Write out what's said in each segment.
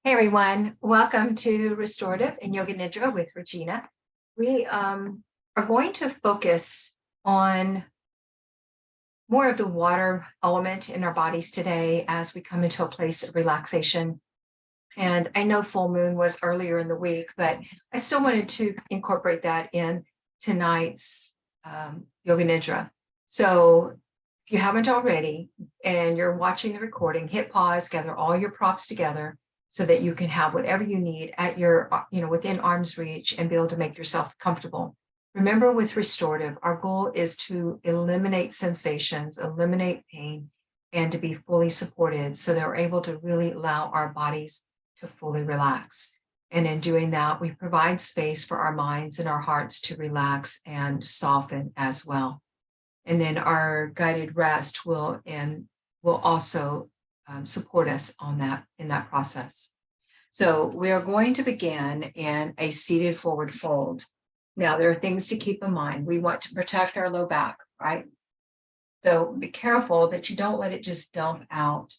Hey everyone, welcome to Restorative and Yoga Nidra with Regina. We are going to focus on more of the water element in our bodies today as we come into a place of relaxation. And I know full moon was earlier in the week, but I still wanted to incorporate that in tonight's Yoga Nidra. So if you haven't already and you're watching the recording, hit pause, gather all your props together so that you can have whatever you need at your, within arm's reach and be able to make yourself comfortable. Remember, with restorative, our goal is to eliminate sensations, eliminate pain, and to be fully supported so that we're able to really allow our bodies to fully relax. And in doing that, we provide space for our minds and our hearts to relax and soften as well. And then our guided rest will also support us on that in that process. So we are going to begin in a seated forward fold. Now, there are things to keep in mind. We want to protect our low back, right? So be careful that you don't let it just dump out.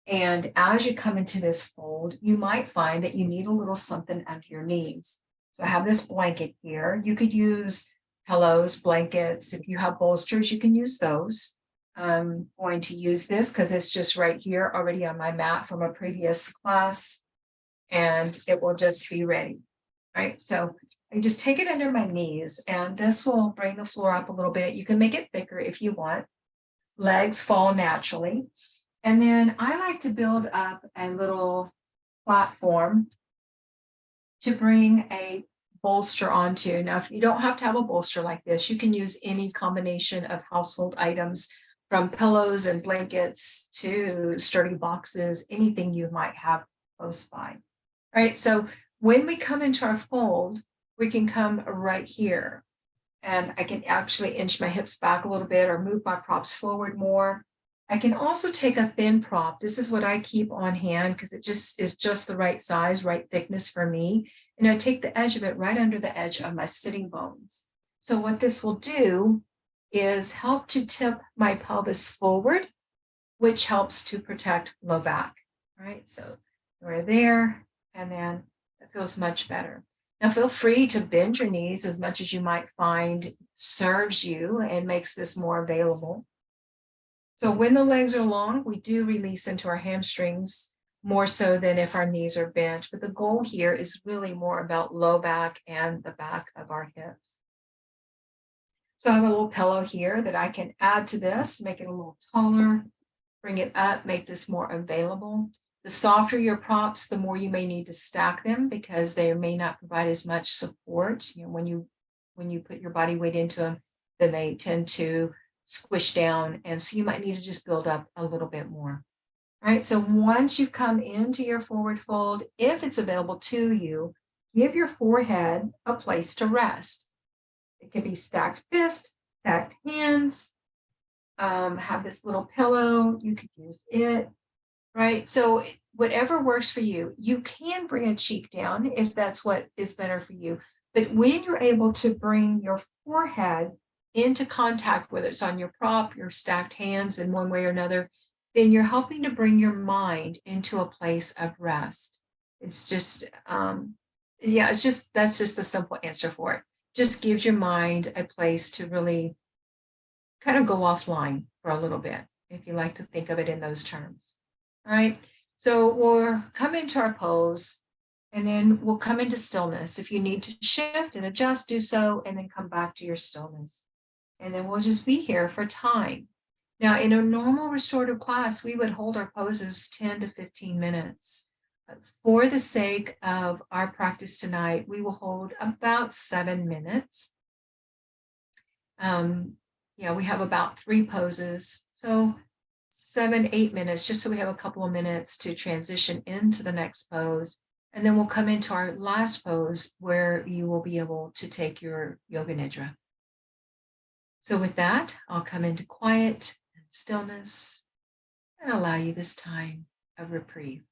And as you come into this fold, you might find that you need a little something under your knees. So I have this blanket here. You could use pillows, blankets. If you have bolsters, you can use those. I'm going to use this because it's just right here already on my mat from a previous class, and it will just be ready, right? So I just take it under my knees, and this will bring the floor up a little bit. You can make it thicker if you want. Legs fall naturally. And then I like to build up a little platform to bring a bolster onto. Now, if you don't have to have a bolster like this, you can use any combination of household items, from pillows and blankets to sturdy boxes, anything you might have close by. All right, so when we come into our fold, we can come right here. And I can actually inch my hips back a little bit or move my props forward more. I can also take a thin prop. This is what I keep on hand because it just is just the right size, right thickness for me. And I take the edge of it right under the edge of my sitting bones. So what this will do is help to tip my pelvis forward, which helps to protect low back. All right, so we're there, and then it feels much better. Now feel free to bend your knees as much as you might find serves you and makes this more available. So when the legs are long, we do release into our hamstrings more so than if our knees are bent. But the goal here is really more about low back and the back of our hips. So I have a little pillow here that I can add to this, make it a little taller, bring it up, make this more available. The softer your props, the more you may need to stack them because they may not provide as much support. When you put your body weight into them, then they tend to squish down. And so you might need to just build up a little bit more. All right, so once you've come into your forward fold, if it's available to you, give your forehead a place to rest. It could be stacked fist, stacked hands, have this little pillow, you could use it, right? So whatever works for you, you can bring a cheek down if that's what is better for you. But when you're able to bring your forehead into contact, whether it's on your prop, your stacked hands in one way or another, then you're helping to bring your mind into a place of rest. It's just, that's just the simple answer for it. Just gives your mind a place to really kind of go offline for a little bit, if you like to think of it in those terms. All right, so we'll come into our pose, and then we'll come into stillness. If you need to shift and adjust, do so, and then come back to your stillness. And then we'll just be here for time. Now, in a normal restorative class, we would hold our poses 10 to 15 minutes. For the sake of our practice tonight, we will hold about 7 minutes. We have about 3 poses, so 7, 8 minutes, just so we have a couple of minutes to transition into the next pose. And then we'll come into our last pose where you will be able to take your Yoga Nidra. So with that, I'll come into quiet and stillness and allow you this time of reprieve.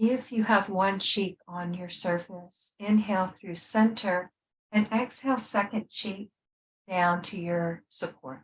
If you have one cheek on your surface, inhale through center and exhale second cheek down to your support.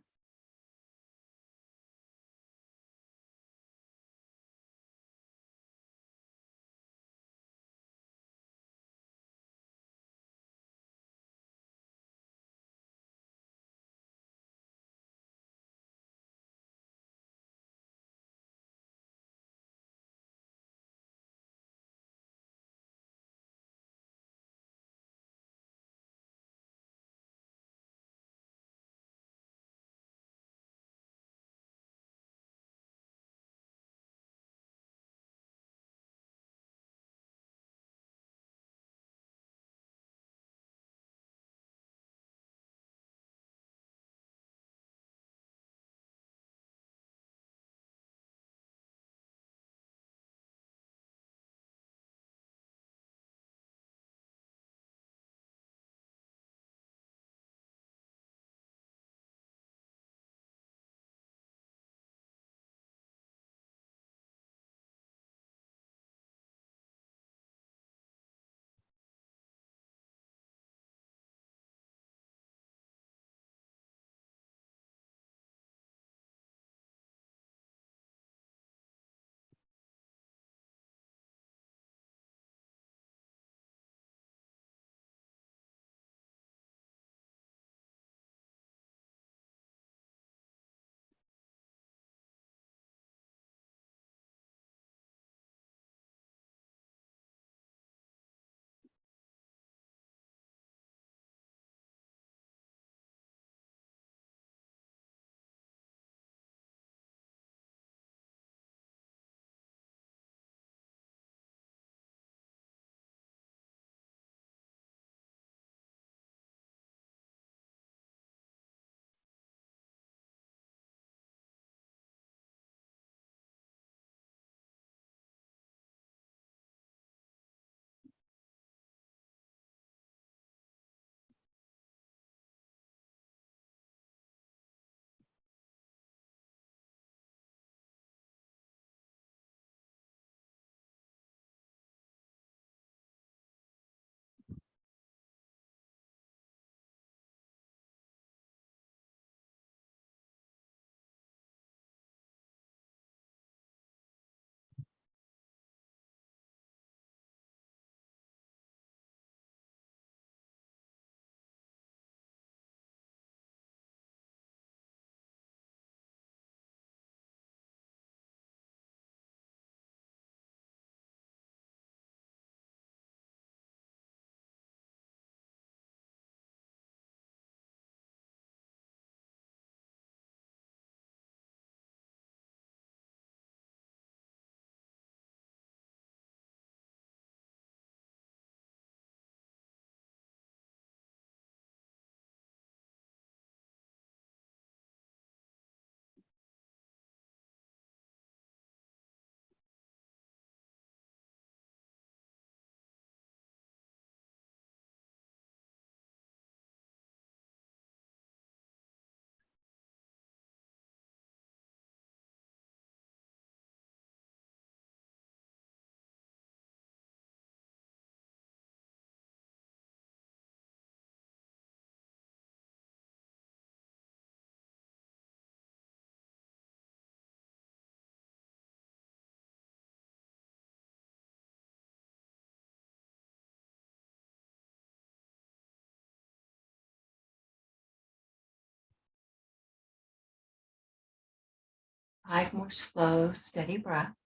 Five more slow, steady breaths.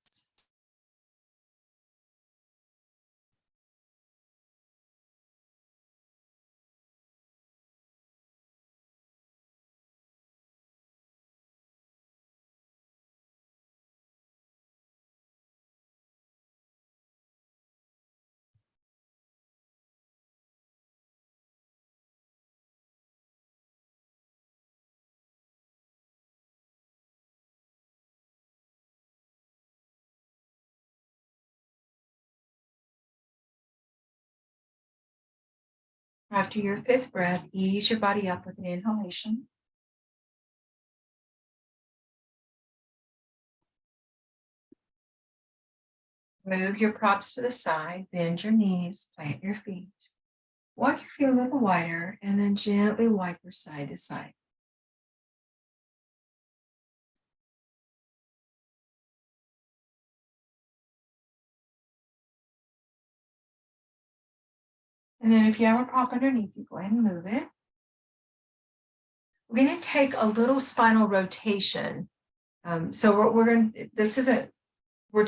After your fifth breath, ease your body up with an inhalation. Move your props to the side, bend your knees, plant your feet. Walk your feet a little wider, and then gently wipe your side to side. And then if you have a prop underneath you, go ahead and move it. We're going to take a little spinal rotation. So we're going to, this isn't, we're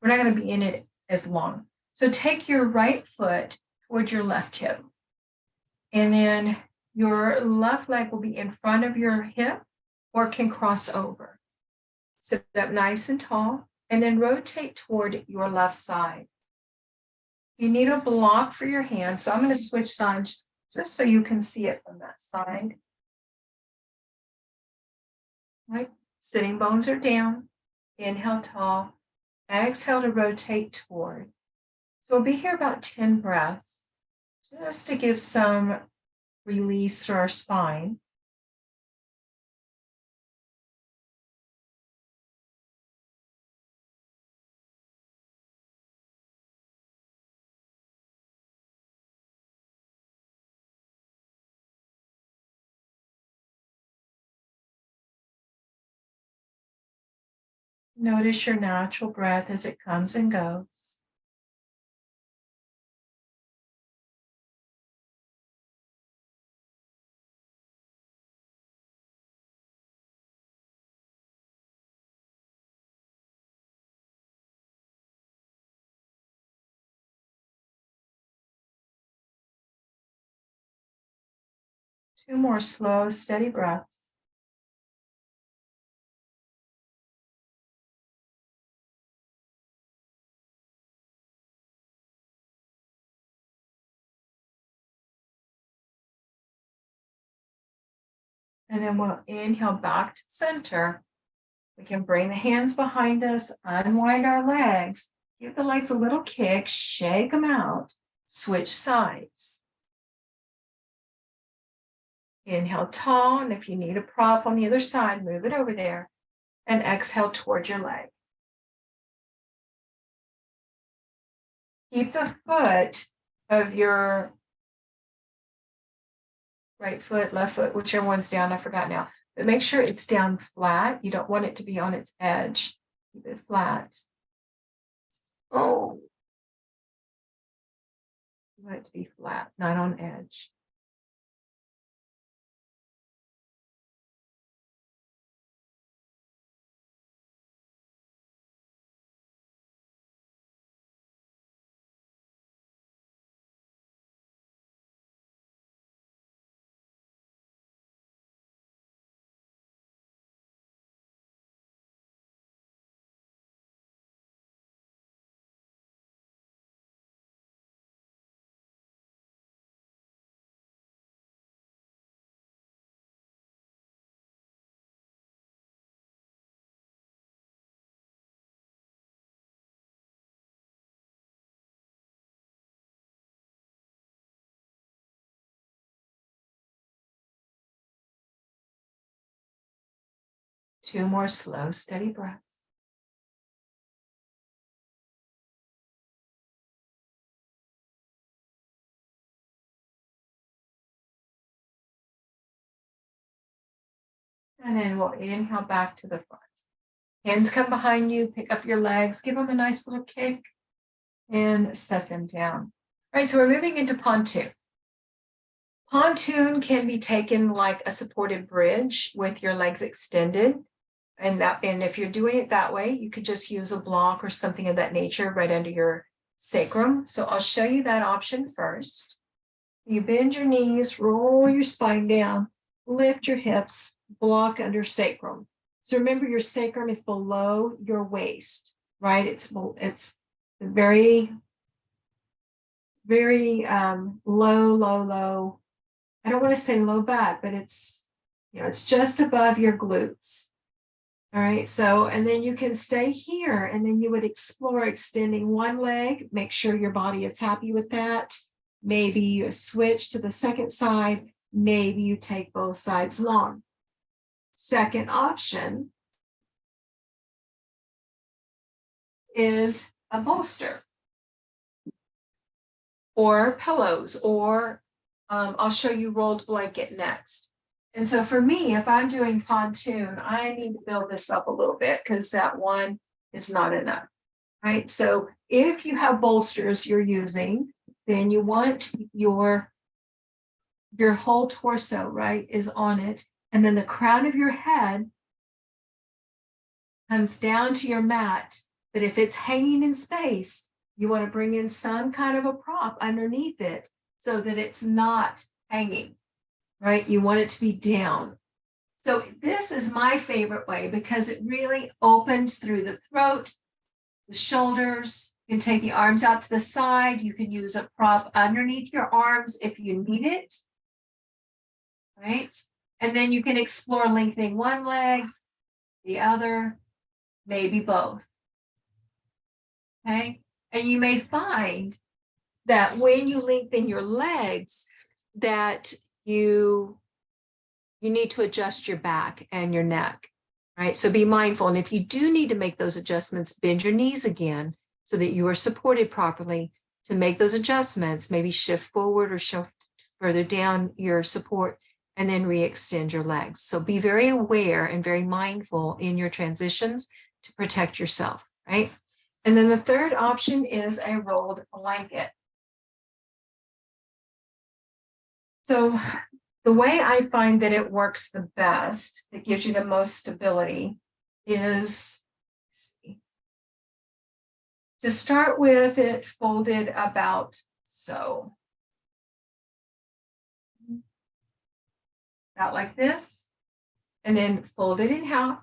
not going to be in it as long. So take your right foot towards your left hip. And then your left leg will be in front of your hip or can cross over. Sit up nice and tall and then rotate toward your left side. You need a block for your hand. So I'm going to switch sides just so you can see it from that side. Right? Sitting bones are down. Inhale tall. Exhale to rotate toward. So we'll be here about 10 breaths just to give some release through our spine. Notice your natural breath as it comes and goes. Two more slow, steady breaths. And then we'll inhale back to center. We can bring the hands behind us, unwind our legs, give the legs a little kick, shake them out, switch sides. Inhale tall, and if you need a prop on the other side, move it over there. And exhale toward your leg. Keep the foot of your right foot, left foot, whichever one's down, I forgot now. But make sure it's down flat. You don't want it to be on its edge. Keep it flat. Oh. You want it to be flat, not on edge. Two more slow, steady breaths. And then we'll inhale back to the front. Hands come behind you, pick up your legs, give them a nice little kick, and set them down. All right, so we're moving into pontoon. Pontoon can be taken like a supported bridge with your legs extended. And if you're doing it that way, you could just use a block or something of that nature right under your sacrum. So I'll show you that option first. You bend your knees, roll your spine down, lift your hips, block under sacrum. So remember, your sacrum is below your waist, right? It's very, very low. I don't want to say low back, but it's just above your glutes. All right, so, and then you can stay here, and then you would explore extending one leg, make sure your body is happy with that. Maybe you switch to the second side, maybe you take both sides long. Second option is a bolster or pillows, or I'll show you rolled blanket next. And so for me, if I'm doing pontoon, I need to build this up a little bit because that one is not enough, right? So if you have bolsters you're using, then you want your whole torso, right, is on it. And then the crown of your head comes down to your mat. But if it's hanging in space, you want to bring in some kind of a prop underneath it so that it's not hanging, right? You want it to be down. So this is my favorite way because it really opens through the throat, the shoulders. You can take the arms out to the side. You can use a prop underneath your arms if you need it, right? And then you can explore lengthening one leg, the other, maybe both. Okay. And you may find that when you lengthen your legs, that you need to adjust your back and your neck, right? So be mindful. And if you do need to make those adjustments, bend your knees again so that you are supported properly to make those adjustments, maybe shift forward or shift further down your support, and then re-extend your legs. So be very aware and very mindful in your transitions to protect yourself, right? And then the third option is a rolled blanket. So the way I find that it works the best, that gives you the most stability, is to start with it folded about so. About like this, and then fold it in half.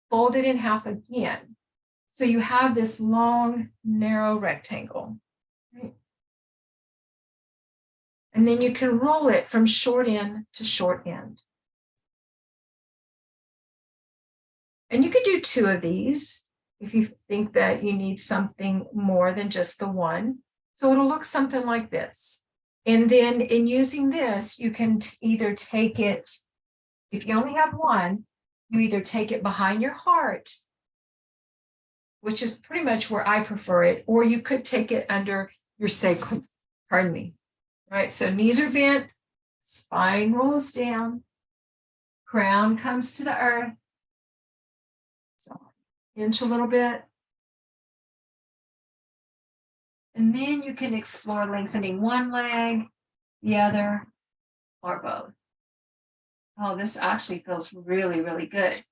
Fold it in half again. So you have this long, narrow rectangle. Right? And then you can roll it from short end to short end. And you could do 2 of these if you think that you need something more than just the one. So it'll look something like this. And then in using this, you can either take it, if you only have one, you either take it behind your heart, which is pretty much where I prefer it, or you could take it under your sacrum, pardon me. Right, so knees are bent, spine rolls down, crown comes to the earth. So inch a little bit. And then you can explore lengthening one leg, the other, or both. Oh, this actually feels really, really good.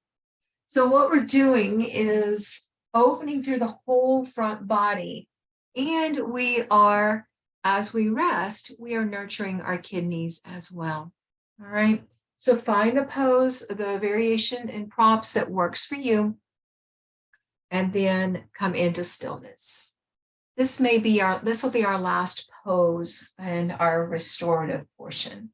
So what we're doing is opening through the whole front body. And we are, as we rest, we are nurturing our kidneys as well. All right. So find the pose, the variation and props that works for you. And then come into stillness. This will be our last pose in our restorative portion.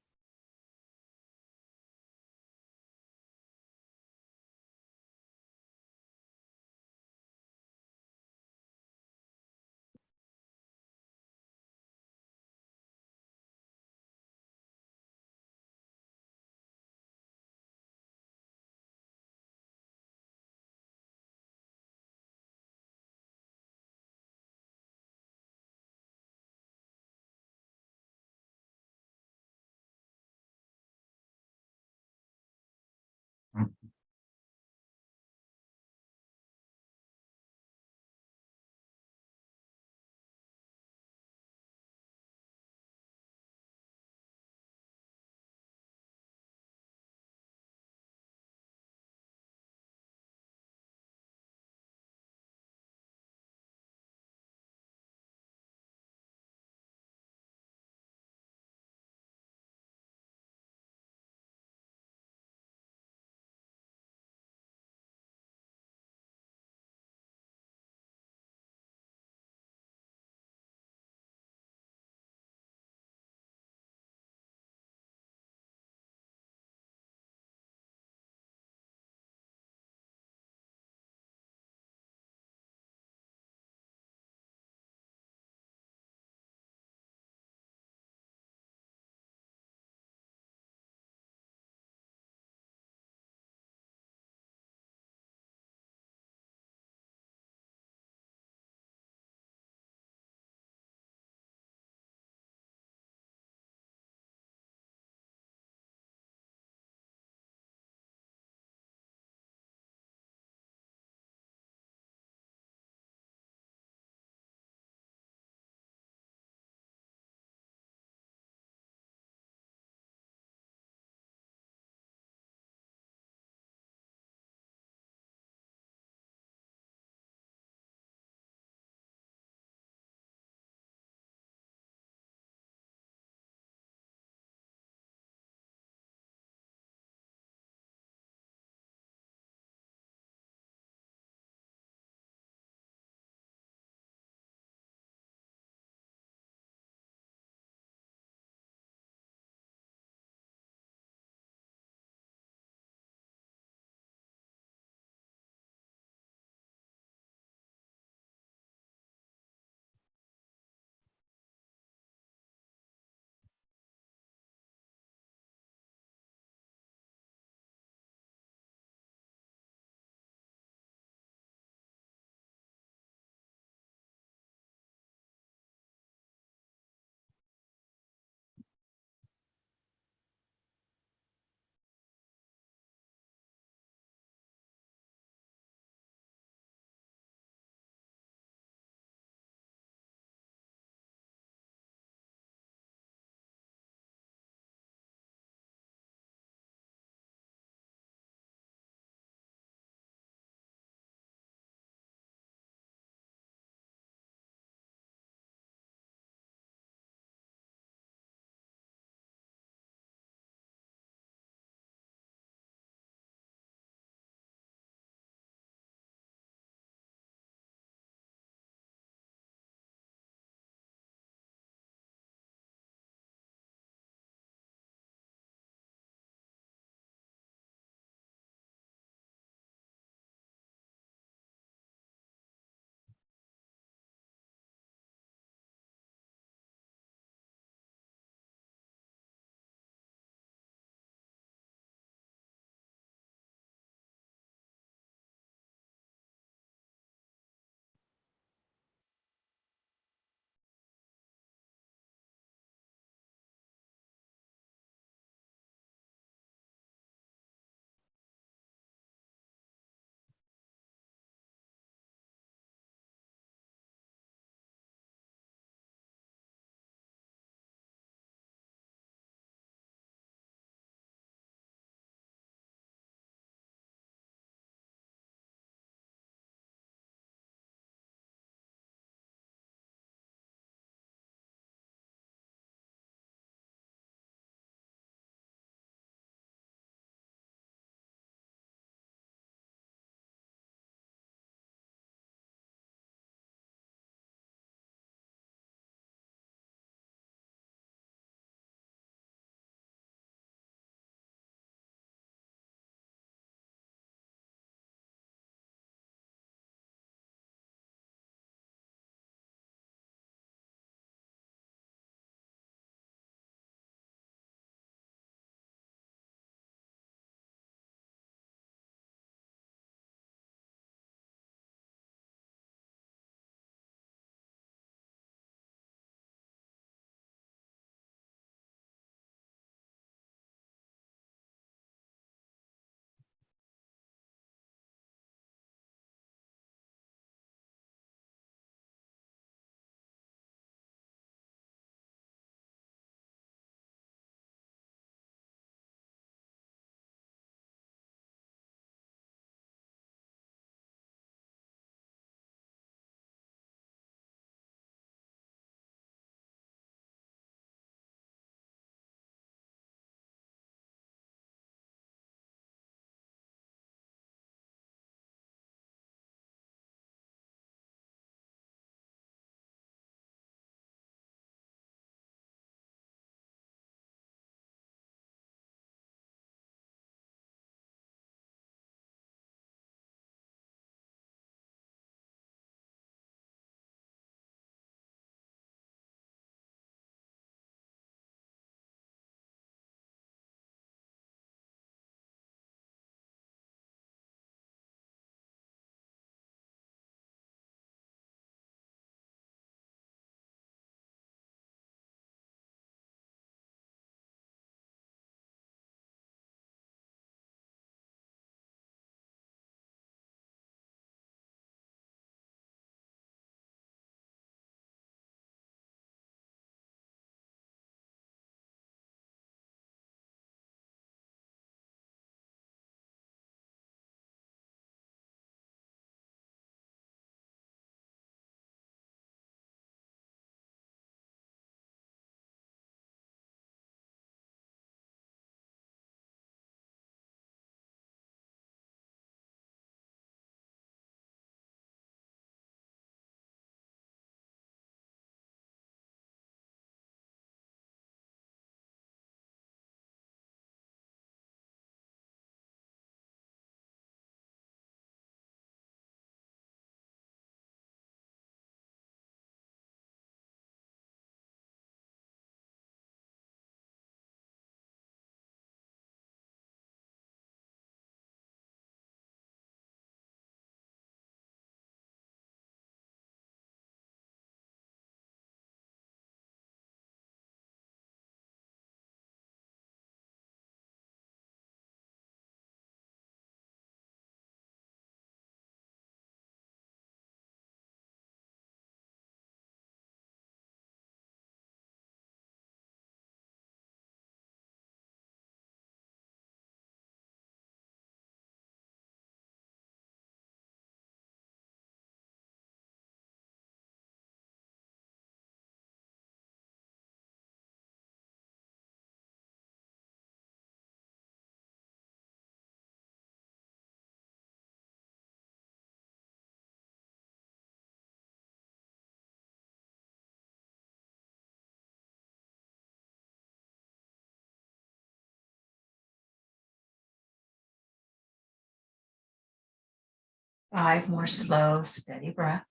5 more slow, steady breaths.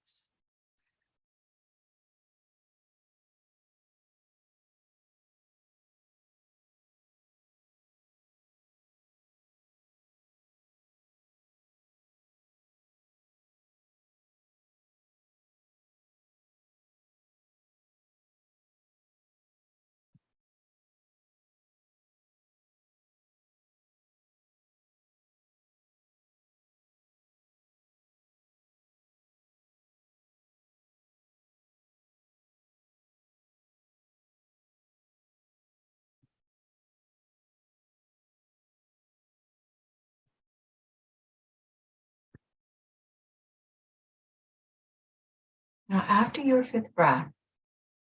Now, after your 5th breath,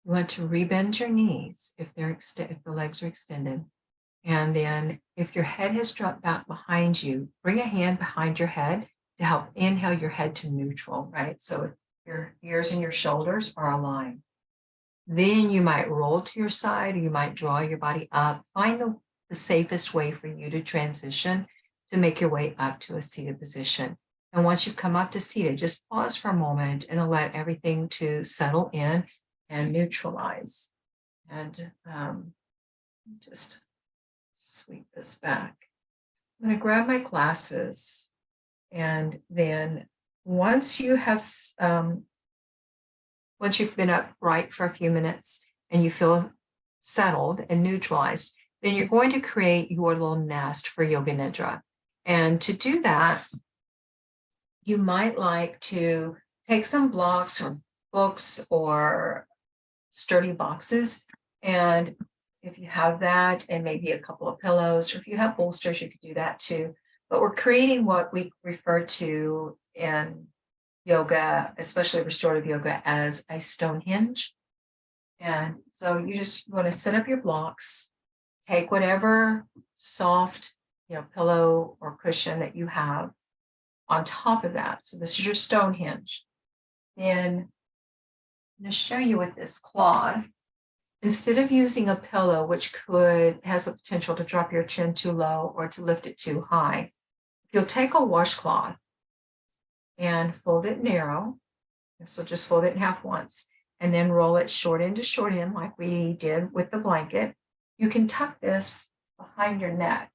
you want to rebend your knees if if the legs are extended. And then if your head has dropped back behind you, bring a hand behind your head to help inhale your head to neutral, right? So your ears and your shoulders are aligned. Then you might roll to your side, or you might draw your body up. Find the safest way for you to transition to make your way up to a seated position. And once you've come up to seated, just pause for a moment and let everything to settle in and neutralize. And just sweep this back. I'm going to grab my glasses, and then once you've been upright for a few minutes and you feel settled and neutralized, then you're going to create your little nest for Yoga Nidra. And to do that, you might like to take some blocks or books or sturdy boxes, and if you have that, and maybe a couple of pillows, or if you have bolsters, you could do that too. But we're creating what we refer to in yoga, especially restorative yoga, as a Stonehenge. And so you just want to set up your blocks, take whatever soft, pillow or cushion that you have on top of that. So this is your Stonehenge. Then I'm going to show you with this cloth. Instead of using a pillow, which has the potential to drop your chin too low or to lift it too high, if you'll take a washcloth and fold it narrow, so just fold it in half once, and then roll it short end to short end like we did with the blanket, you can tuck this behind your neck.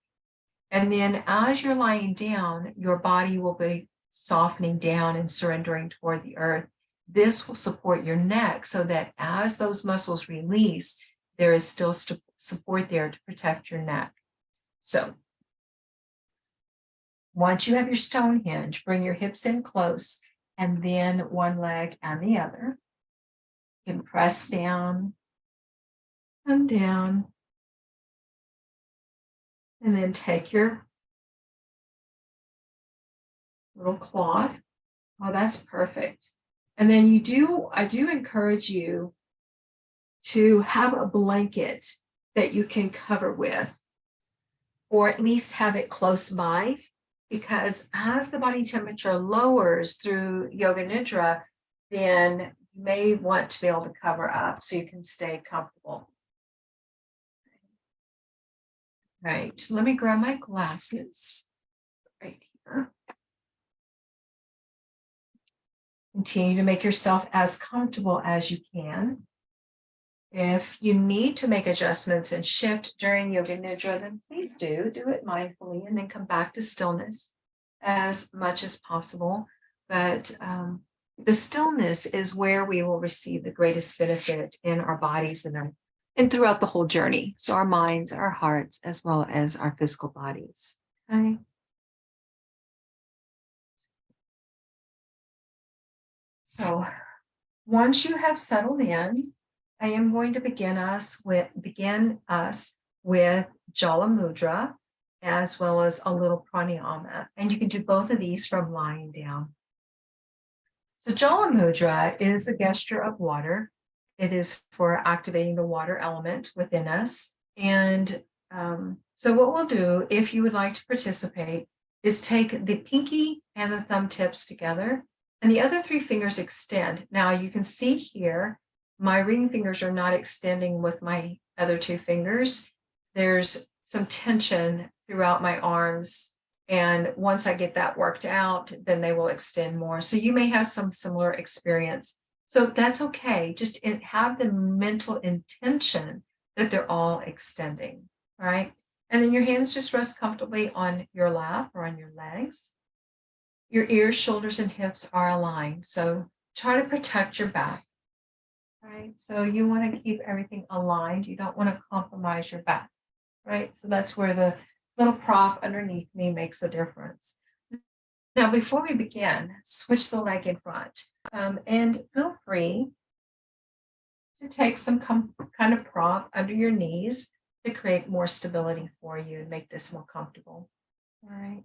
And then as you're lying down, your body will be softening down and surrendering toward the earth. This will support your neck so that as those muscles release, there is still support there to protect your neck. So once you have your Stonehenge, bring your hips in close, and then one leg and the other. You can press down and down, and then take your little cloth. Oh, that's perfect. And then I do encourage you to have a blanket that you can cover with, or at least have it close by, because as the body temperature lowers through Yoga Nidra, then you may want to be able to cover up so you can stay comfortable. Right, let me grab my glasses right here. Continue to make yourself as comfortable as you can. If you need to make adjustments and shift during Yoga Nidra, then please do it mindfully, and then come back to stillness as much as possible. But the stillness is where we will receive the greatest benefit in our bodies and throughout the whole journey. So our minds, our hearts, as well as our physical bodies. Okay. So once you have settled in, I am going to begin us with Jala Mudra, as well as a little pranayama. And you can do both of these from lying down. So Jala Mudra is a gesture of water. It is for activating the water element within us. And so what we'll do, if you would like to participate, is take the pinky and the thumb tips together, and the other 3 fingers extend. Now you can see here, my ring fingers are not extending with my other 2 fingers. There's some tension throughout my arms And once I get that worked out, then they will extend more. So you may have some similar experience. So that's okay. Just have the mental intention that they're all extending, right? And then your hands just rest comfortably on your lap or on your legs. Your ears, shoulders, and hips are aligned. So try to protect your back, right? So you want to keep everything aligned. You don't want to compromise your back, right? So that's where the little prop underneath me makes a difference. Now, before we begin, switch the leg in front, and feel free to take some kind of prop under your knees to create more stability for you and make this more comfortable. All right.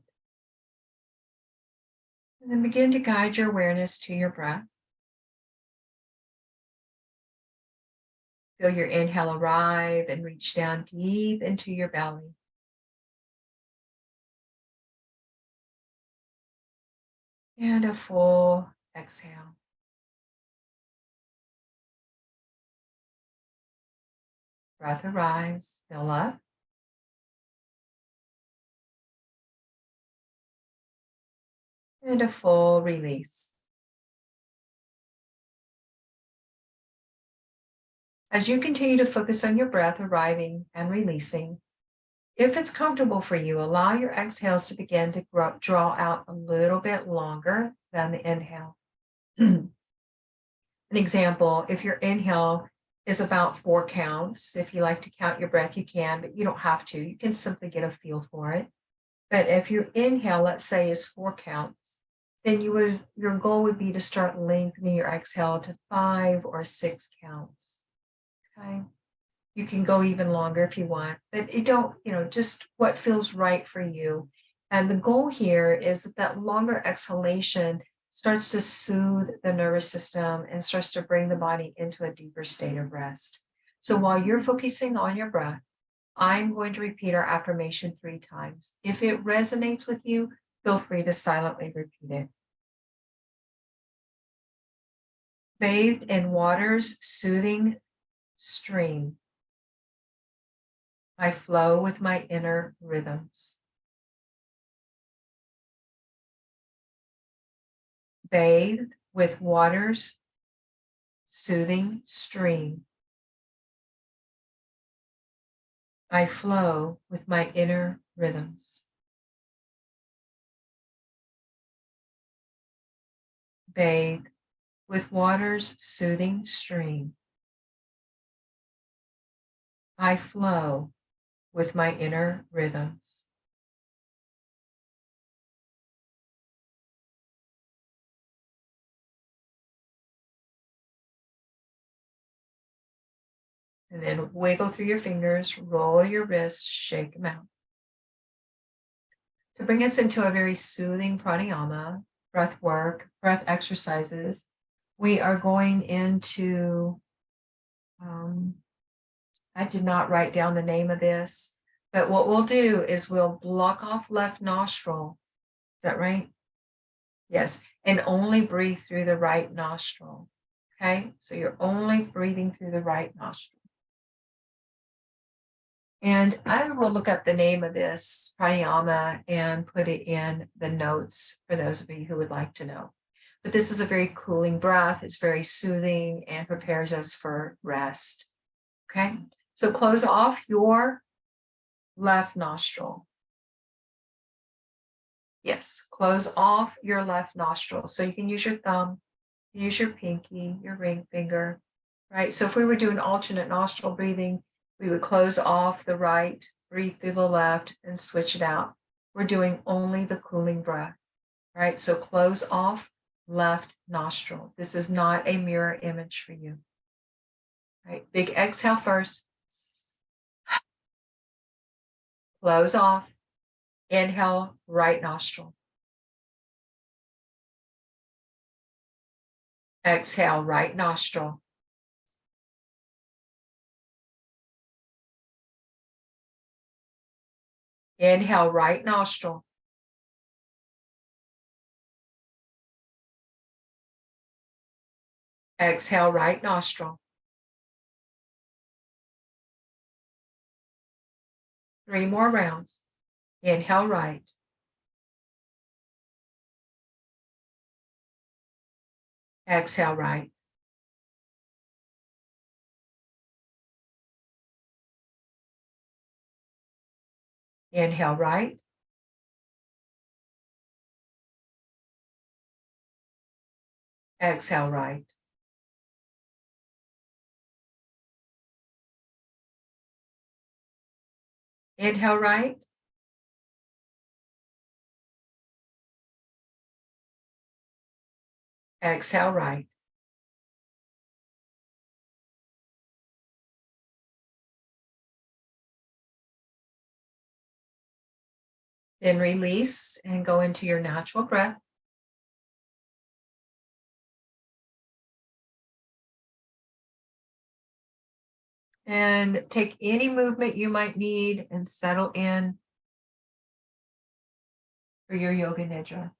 And then begin to guide your awareness to your breath. Feel your inhale arrive and reach down deep into your belly. And a full exhale. Breath arrives, fill up. And a full release. As you continue to focus on your breath arriving and releasing, if it's comfortable for you, allow your exhales to begin to draw out a little bit longer than the inhale. An example, if your inhale is about 4 counts, if you like to count your breath, you can, but you don't have to. You can simply get a feel for it. But if your inhale, let's say, is 4 counts, then your goal would be to start lengthening your exhale to 5 or 6 counts. Okay. You can go even longer if you want, but just what feels right for you. And the goal here is that longer exhalation starts to soothe the nervous system and starts to bring the body into a deeper state of rest. So while you're focusing on your breath, I'm going to repeat our affirmation 3 times. If it resonates with you, feel free to silently repeat it. Bathed in water's soothing stream, I flow with my inner rhythms. Bathed with water's soothing stream, I flow with my inner rhythms. Bathed with water's soothing stream, I flow with my inner rhythms. And then wiggle through your fingers, roll your wrists, shake them out. To bring us into a very soothing pranayama, breath work, breath exercises, we are going into, I did not write down the name of this, but what we'll do is we'll block off left nostril. Is that right? Yes. And only breathe through the right nostril. Okay. So you're only breathing through the right nostril. And I will look up the name of this pranayama and put it in the notes for those of you who would like to know. But this is a very cooling breath. It's very soothing and prepares us for rest. Okay. So close off your left nostril. Yes, close off your left nostril. So you can use your thumb, use your pinky, your ring finger, right? So if we were doing alternate nostril breathing, we would close off the right, breathe through the left, and switch it out. We're doing only the cooling breath, right? So close off left nostril. This is not a mirror image for you. Right? Big exhale first. Close off. Inhale, right nostril. Exhale, right nostril. Inhale, right nostril. Exhale, right nostril. 3 more rounds. Inhale, right. Exhale right. Inhale right. Exhale right. Inhale right. Exhale right. Then release and go into your natural breath. And take any movement you might need and settle in for your yoga nidra.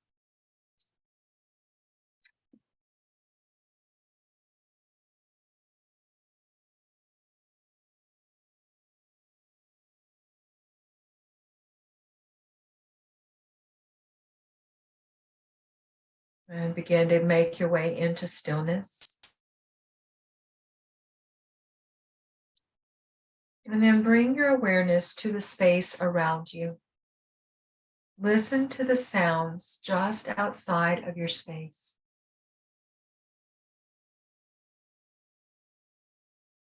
And begin to make your way into stillness. And then bring your awareness to the space around you. Listen to the sounds just outside of your space.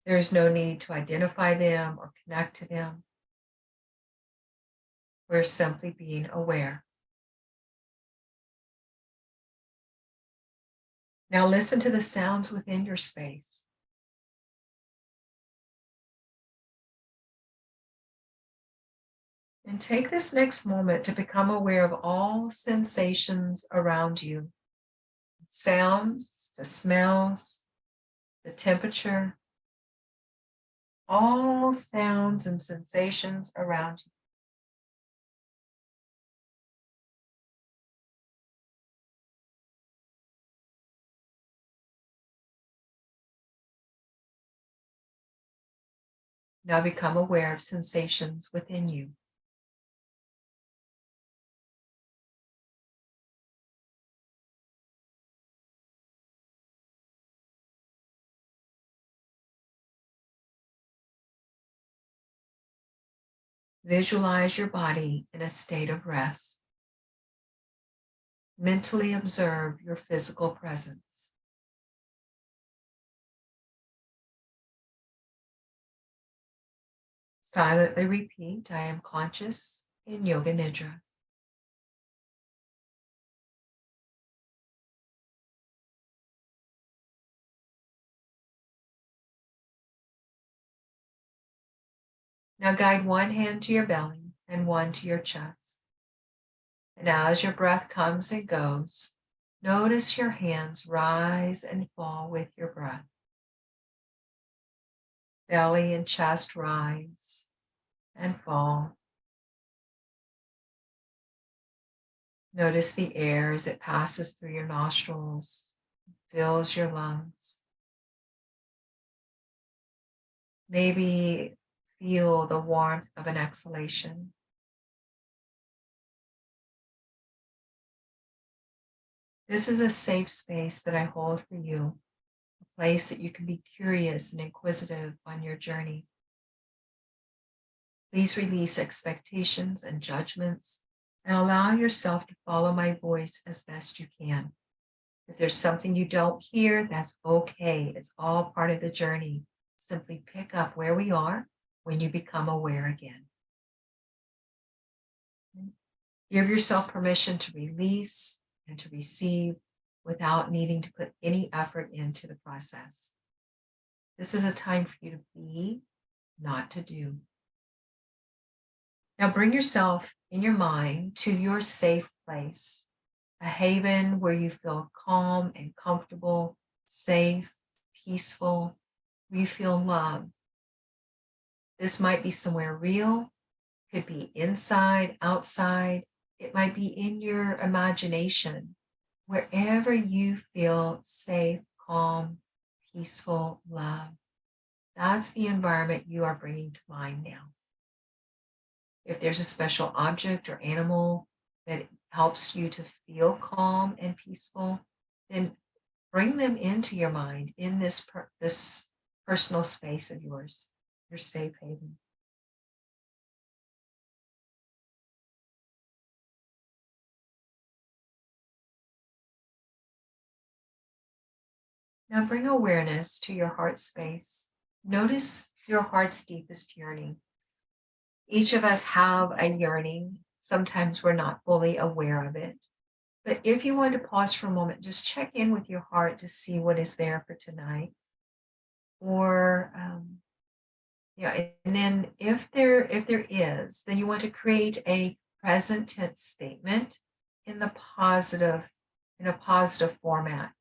There is no need to identify them or connect to them. We're simply being aware. Now listen to the sounds within your space. And take this next moment to become aware of all sensations around you. Sounds, the smells, the temperature, all sounds and sensations around you. Now become aware of sensations within you. Visualize your body in a state of rest. Mentally observe your physical presence. Silently repeat, I am conscious in Yoga Nidra. Now guide one hand to your belly and one to your chest. And as your breath comes and goes, notice your hands rise and fall with your breath. Belly and chest rise and fall. Notice the air as it passes through your nostrils, fills your lungs. Maybe feel the warmth of an exhalation. This is a safe space that I hold for you, a place that you can be curious and inquisitive on your journey. Please release expectations and judgments and allow yourself to follow my voice as best you can. If there's something you don't hear, that's okay. It's all part of the journey. Simply pick up where we are when you become aware again. Give yourself permission to release and to receive without needing to put any effort into the process. This is a time for you to be, not to do. Now bring yourself in your mind to your safe place, a haven where you feel calm and comfortable, safe, peaceful, where you feel loved. This might be somewhere real, could be inside, outside, it might be in your imagination, wherever you feel safe, calm, peaceful, love. That's the environment you are bringing to mind now. If there's a special object or animal that helps you to feel calm and peaceful, then bring them into your mind in this personal space of yours, your safe haven. Now bring awareness to your heart space. Notice your heart's deepest yearning. Each of us have a yearning. Sometimes we're not fully aware of it. But if you want to pause for a moment, just check in with your heart to see what is there for tonight. Or and then if there is, then you want to create a present tense statement in a positive format.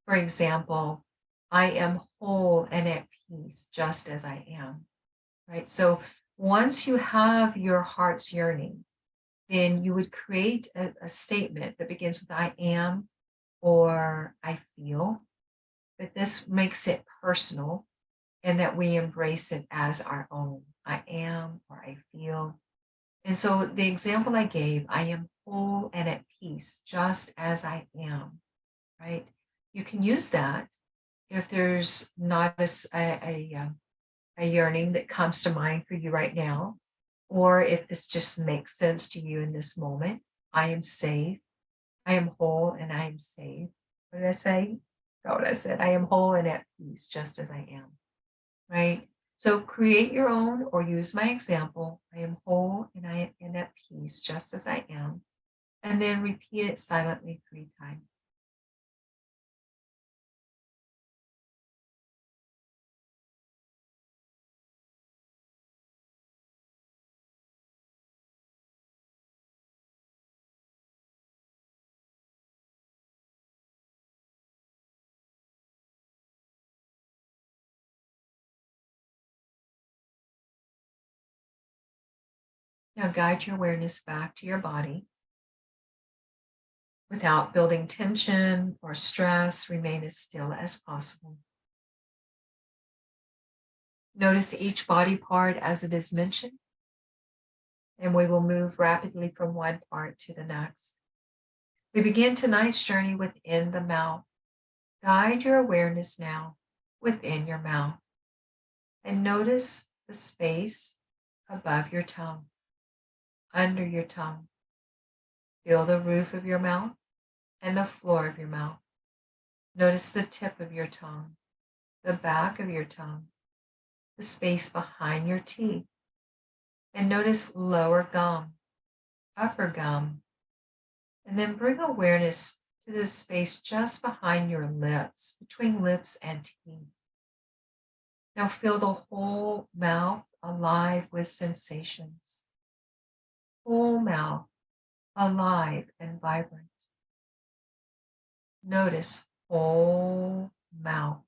For example, I am whole and at peace just as I am. Right? So once you have your heart's yearning, then you would create a statement that begins with I am or I feel. But this makes it personal and that we embrace it as our own. I am or I feel. And so the example I gave, I am whole and at peace just as I am, right? You can use that if there's not a yearning that comes to mind for you right now, or if this just makes sense to you in this moment. I am safe. I am whole and I am safe. What did I say? Not what I said. I am whole and at peace just as I am. Right? So create your own or use my example. I am whole and I am at peace just as I am. And then repeat it silently 3 times. Now guide your awareness back to your body. Without building tension or stress, remain as still as possible. Notice each body part as it is mentioned, and we will move rapidly from one part to the next. We begin tonight's journey within the mouth. Guide your awareness now within your mouth, and notice the space above your tongue, under your tongue. Feel the roof of your mouth and the floor of your mouth. Notice the tip of your tongue, the back of your tongue, the space behind your teeth, and notice lower gum, upper gum, and then bring awareness to the space just behind your lips, between lips and teeth. Now feel the whole mouth alive with sensations. Whole mouth alive and vibrant. Notice whole mouth.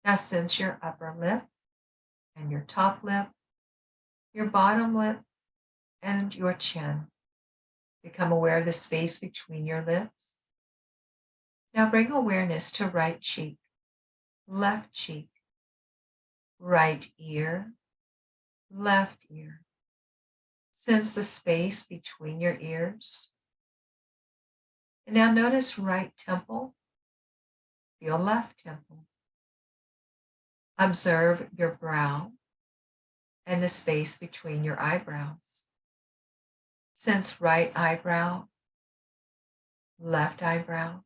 Now sense your upper lip and your top lip, your bottom lip, and your chin. Become aware of the space between your lips. Now bring awareness to right cheek, left cheek, right ear, left ear. Sense the space between your ears. And now notice right temple, feel left temple. Observe your brow and the space between your eyebrows. Sense right eyebrow, left eyebrow,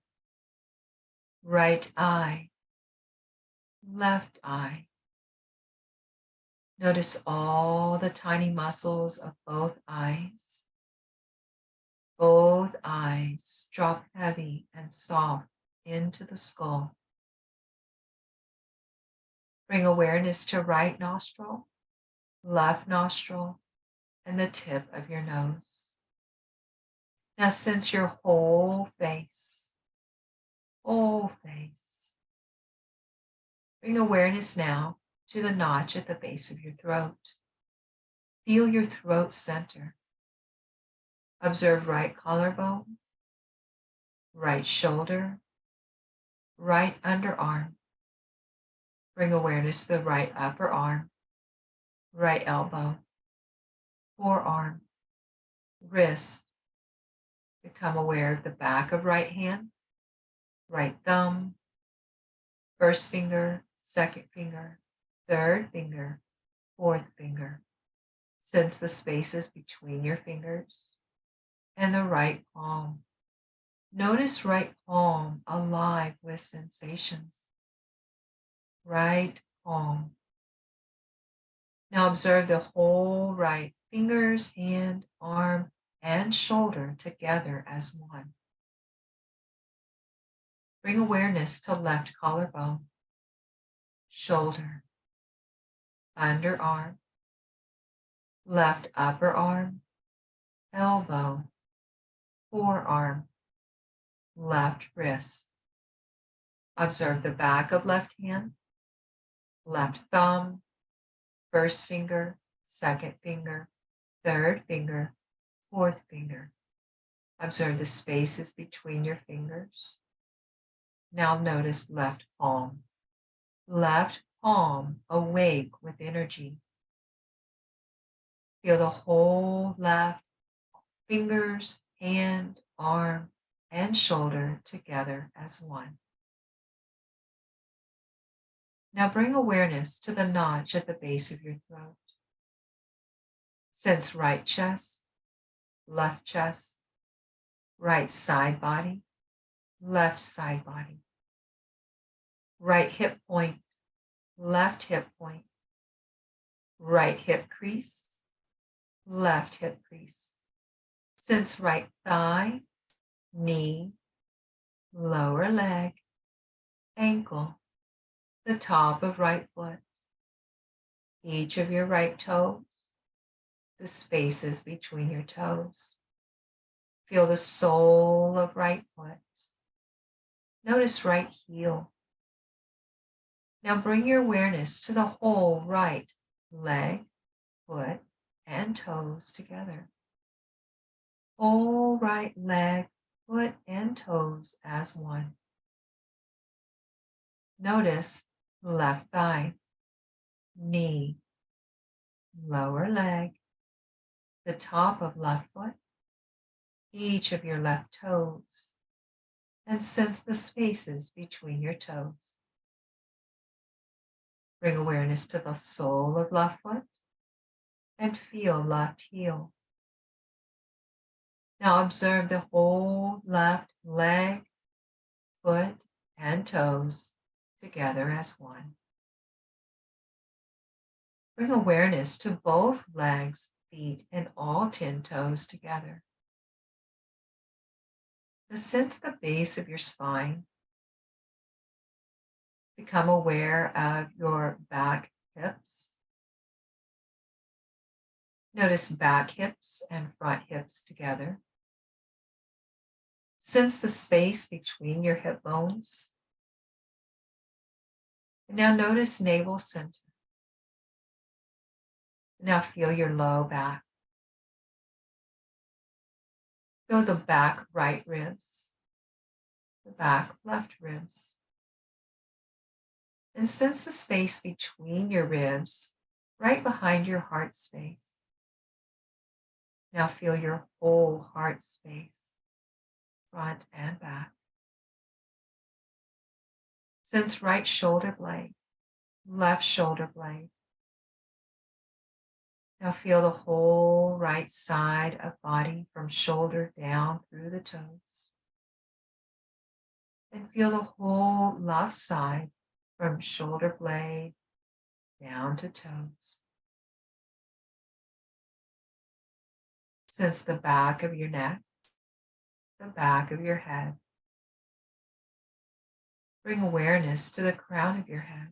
right eye, left eye. Notice all the tiny muscles of both eyes. Both eyes drop heavy and soft into the skull. Bring awareness to right nostril, left nostril, and the tip of your nose. Now sense your whole face, whole face. Bring awareness now to the notch at the base of your throat. Feel your throat center. Observe right collarbone, right shoulder, right underarm. Bring awareness to the right upper arm, right elbow, forearm, wrist. Become aware of the back of right hand, right thumb, first finger, second finger, third finger, fourth finger. Sense the spaces between your fingers and the right palm. Notice right palm alive with sensations. Right palm. Now observe the whole right fingers, hand, arm, and shoulder together as one. Bring awareness to left collarbone, shoulder, underarm, left upper arm, elbow, forearm, left wrist. Observe the back of left hand, left thumb, first finger, second finger, third finger, fourth finger. Observe the spaces between your fingers. Now notice left palm. Left palm awake with energy. Feel the whole left fingers, hand, arm, and shoulder together as one. Now bring awareness to the notch at the base of your throat. Sense right chest, left chest, right side body, left side body. Right hip point, left hip point. Right hip crease, left hip crease. Sense right thigh, knee, lower leg, ankle, the top of right foot, each of your right toes, the spaces between your toes. Feel the sole of right foot. Notice right heel. Now bring your awareness to the whole right leg, foot, and toes together. Whole right leg, foot, and toes as one. Notice left thigh, knee, lower leg, the top of left foot, each of your left toes, and sense the spaces between your toes. Bring awareness to the sole of left foot and feel left heel. Now observe the whole left leg, foot, and toes together as one. Bring awareness to both legs, feet, and all 10 toes together. Now sense the base of your spine. Become aware of your back hips. Notice back hips and front hips together. Sense the space between your hip bones. And now notice navel center. Now feel your low back. Feel the back right ribs, the back left ribs. And sense the space between your ribs, right behind your heart space. Now feel your whole heart space, front and back. Sense right shoulder blade, left shoulder blade. Now feel the whole right side of body from shoulder down through the toes. And feel the whole left side from shoulder blade down to toes. Sense the back of your neck, the back of your head. Bring awareness to the crown of your head.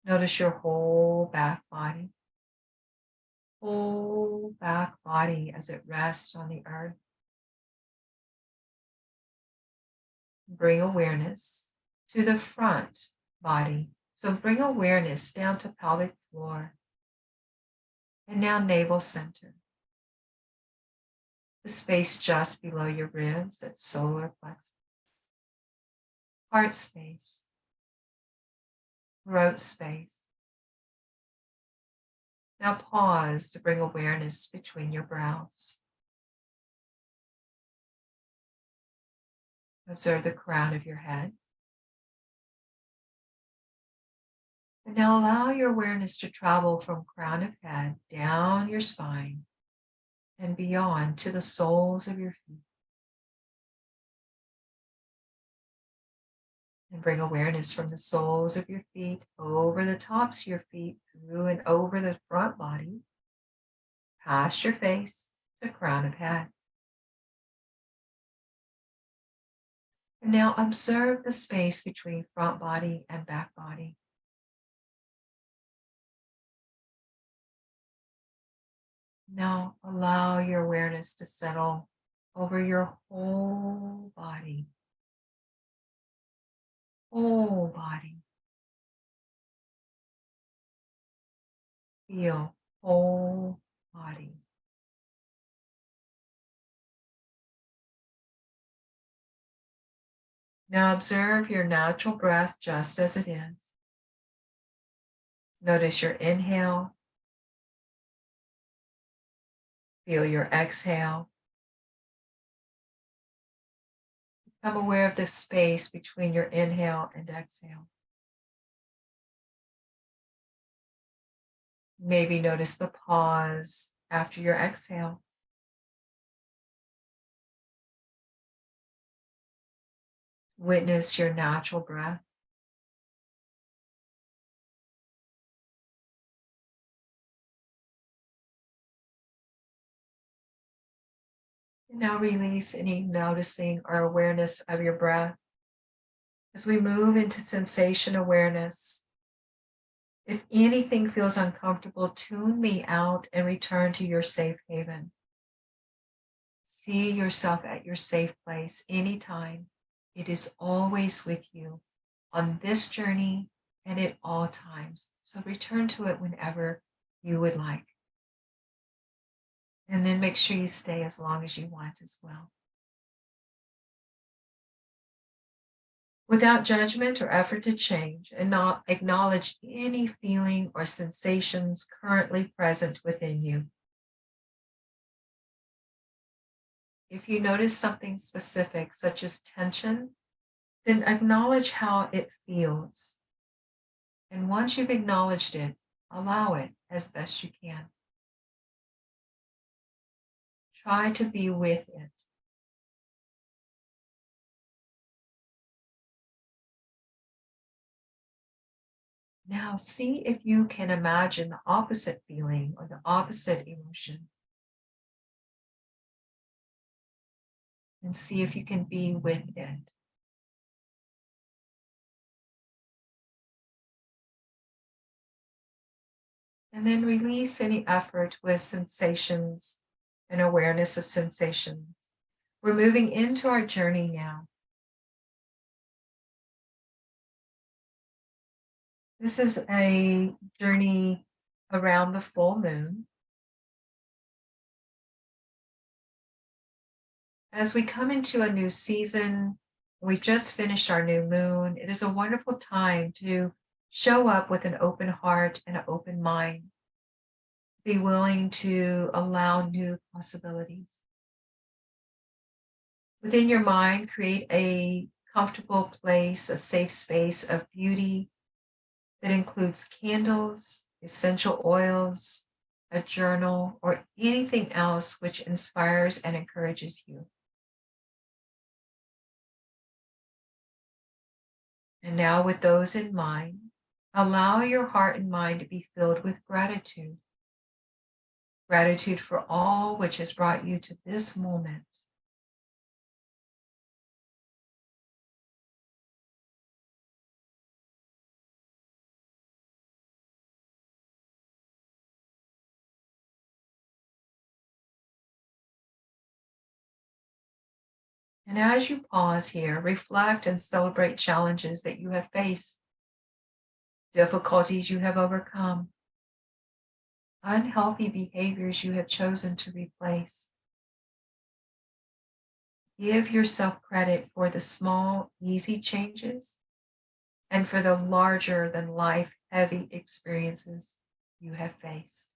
Notice your whole back body as it rests on the earth. Bring awareness to the front body. So bring awareness down to pelvic floor. And now navel center. The space just below your ribs at solar plexus. Heart space. Throat space. Now pause to bring awareness between your brows. Observe the crown of your head. And now allow your awareness to travel from crown of head down your spine and beyond to the soles of your feet. And bring awareness from the soles of your feet over the tops of your feet, through and over the front body, past your face to crown of head. And now observe the space between front body and back body. Now allow your awareness to settle over your whole body. Whole body. Feel whole body. Now observe your natural breath just as it is. Notice your inhale. Feel your exhale. Become aware of the space between your inhale and exhale. Maybe notice the pause after your exhale. Witness your natural breath. And now release any noticing or awareness of your breath. As we move into sensation awareness, if anything feels uncomfortable, tune me out and return to your safe haven. See yourself at your safe place anytime. It is always with you on this journey and at all times. So return to it whenever you would like. And then make sure you stay as long as you want as well. Without judgment or effort to change, and not acknowledge any feeling or sensations currently present within you. If you notice something specific, such as tension, then acknowledge how it feels. And once you've acknowledged it, allow it as best you can. Try to be with it. Now see if you can imagine the opposite feeling or the opposite emotion. And see if you can be with it. And then release any effort with sensations and awareness of sensations. We're moving into our journey now. This is a journey around the full moon. As we come into a new season, we just finished our new moon. It is a wonderful time to show up with an open heart and an open mind. Be willing to allow new possibilities. Within your mind, create a comfortable place, a safe space of beauty that includes candles, essential oils, a journal, or anything else which inspires and encourages you. And now, with those in mind, allow your heart and mind to be filled with gratitude. Gratitude for all which has brought you to this moment. And as you pause here, reflect and celebrate challenges that you have faced, difficulties you have overcome, unhealthy behaviors you have chosen to replace. Give yourself credit for the small, easy changes and for the larger than life heavy experiences you have faced.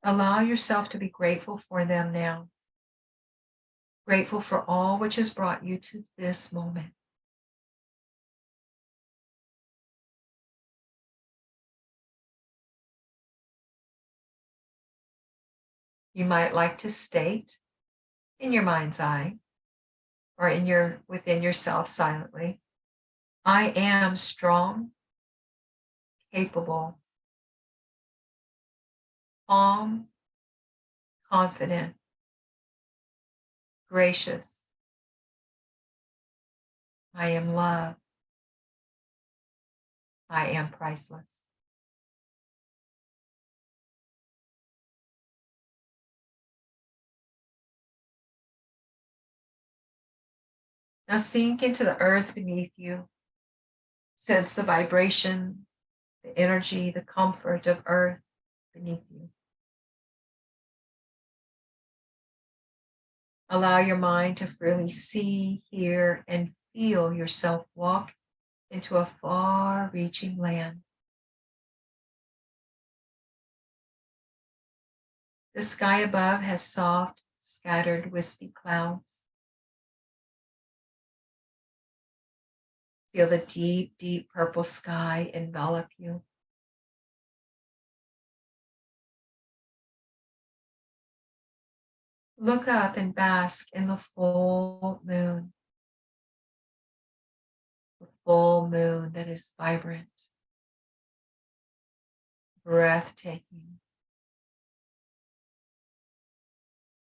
Allow yourself to be grateful for them now, grateful for all which has brought you to this moment. You might like to state in your mind's eye or within yourself silently, I am strong, capable, calm, confident, gracious. I am loved. I am priceless. Now sink into the earth beneath you. Sense the vibration, the energy, the comfort of earth beneath you. Allow your mind to freely see, hear, and feel yourself walk into a far-reaching land. The sky above has soft, scattered, wispy clouds. Feel the deep, deep purple sky envelop you. Look up and bask in the full moon. The full moon that is vibrant, breathtaking.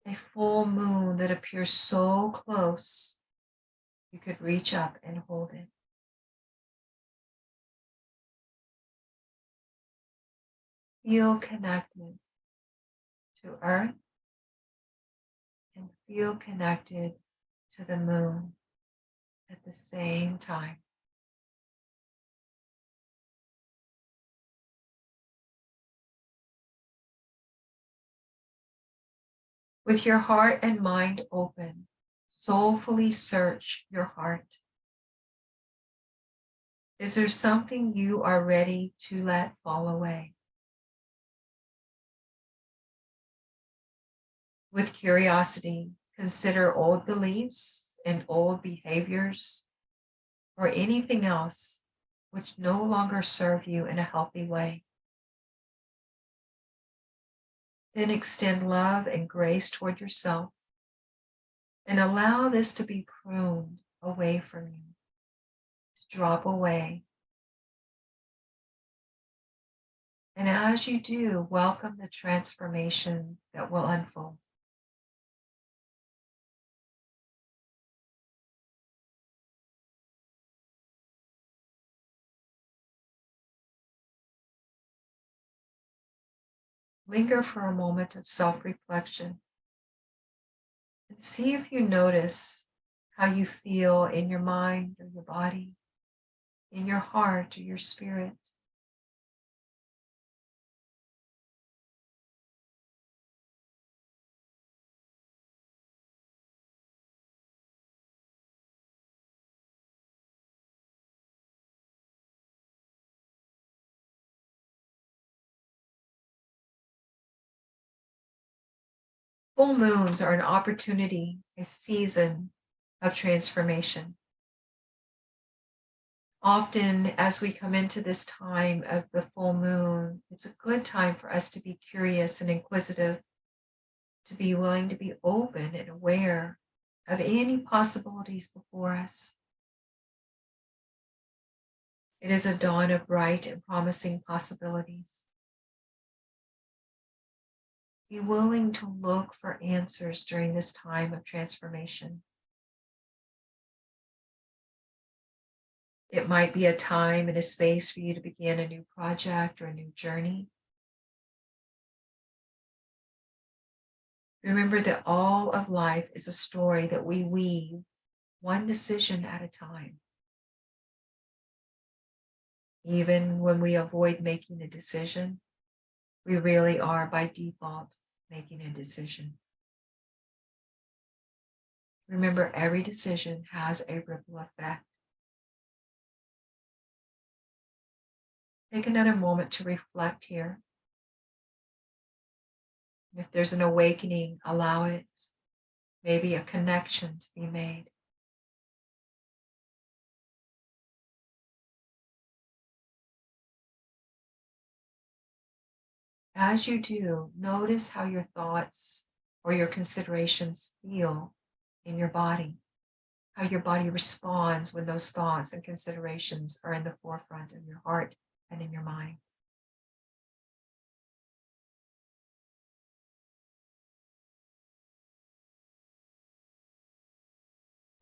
A full moon that appears so close you could reach up and hold it. Feel connected to Earth and feel connected to the moon at the same time. With your heart and mind open, soulfully search your heart. Is there something you are ready to let fall away? With curiosity, consider old beliefs and old behaviors or anything else which no longer serve you in a healthy way. Then extend love and grace toward yourself and allow this to be pruned away from you, to drop away. And as you do, welcome the transformation that will unfold. Linger for a moment of self-reflection and see if you notice how you feel in your mind or your body, in your heart or your spirit. Full moons are an opportunity, a season of transformation. Often, as we come into this time of the full moon, it's a good time for us to be curious and inquisitive, to be willing to be open and aware of any possibilities before us. It is a dawn of bright and promising possibilities. Be willing to look for answers during this time of transformation. It might be a time and a space for you to begin a new project or a new journey. Remember that all of life is a story that we weave one decision at a time. Even when we avoid making a decision, we really are by default making a decision. Remember, every decision has a ripple effect. Take another moment to reflect here. If there's an awakening, allow it. Maybe a connection to be made. As you do, notice how your thoughts or your considerations feel in your body, how your body responds when those thoughts and considerations are in the forefront of your heart and in your mind.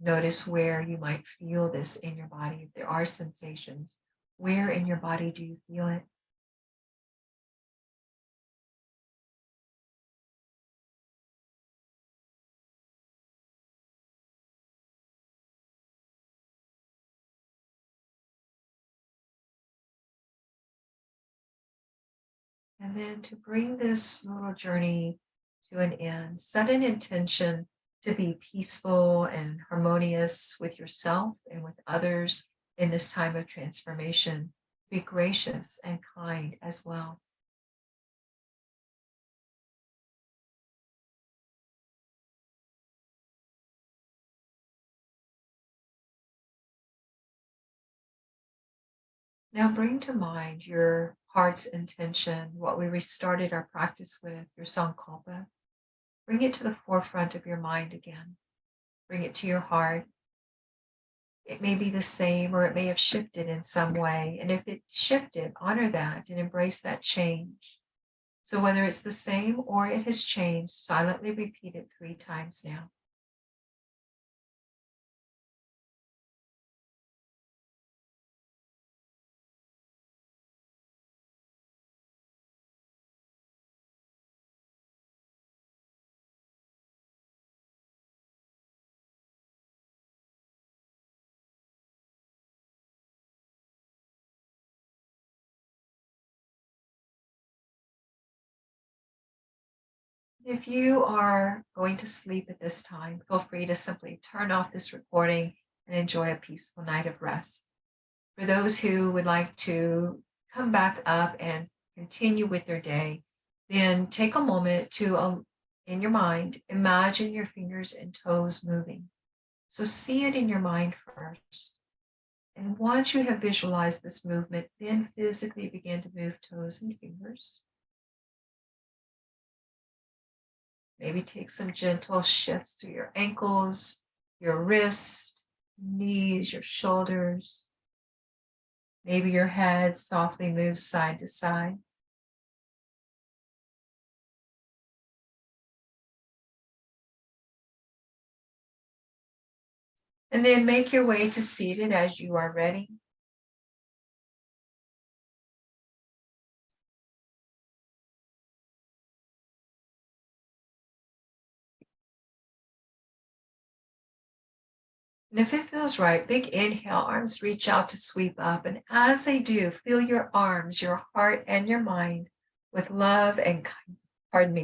Notice where you might feel this in your body. If there are sensations, where in your body do you feel it? And then to bring this little journey to an end, set an intention to be peaceful and harmonious with yourself and with others in this time of transformation. Be gracious and kind as well. Now bring to mind your heart's intention, what we restarted our practice with, your sankalpa. Bring it to the forefront of your mind again. Bring it to your heart. It may be the same or it may have shifted in some way. And if it shifted, honor that and embrace that change. So whether it's the same or it has changed, silently repeat it 3 times now. If you are going to sleep at this time, feel free to simply turn off this recording and enjoy a peaceful night of rest. For those who would like to come back up and continue with their day, then take a moment to, in your mind, imagine your fingers and toes moving. So see it in your mind first. And once you have visualized this movement, then physically begin to move toes and fingers. Maybe take some gentle shifts through your ankles, your wrists, knees, your shoulders. Maybe your head softly moves side to side. And then make your way to seated as you are ready. And if it feels right, big inhale, arms reach out to sweep up. And as they do, fill your arms, your heart, and your mind with love and,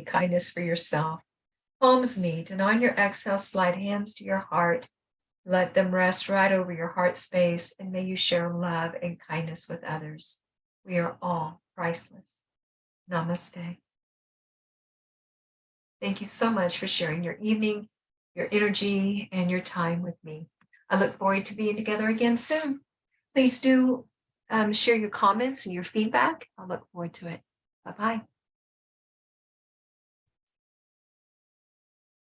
kindness for yourself. Palms meet, and on your exhale, slide hands to your heart. Let them rest right over your heart space, and may you share love and kindness with others. We are all priceless. Namaste. Thank you so much for sharing your evening, your energy, and your time with me. I look forward to being together again soon. Please do share your comments and your feedback. I look forward to it. Bye-bye.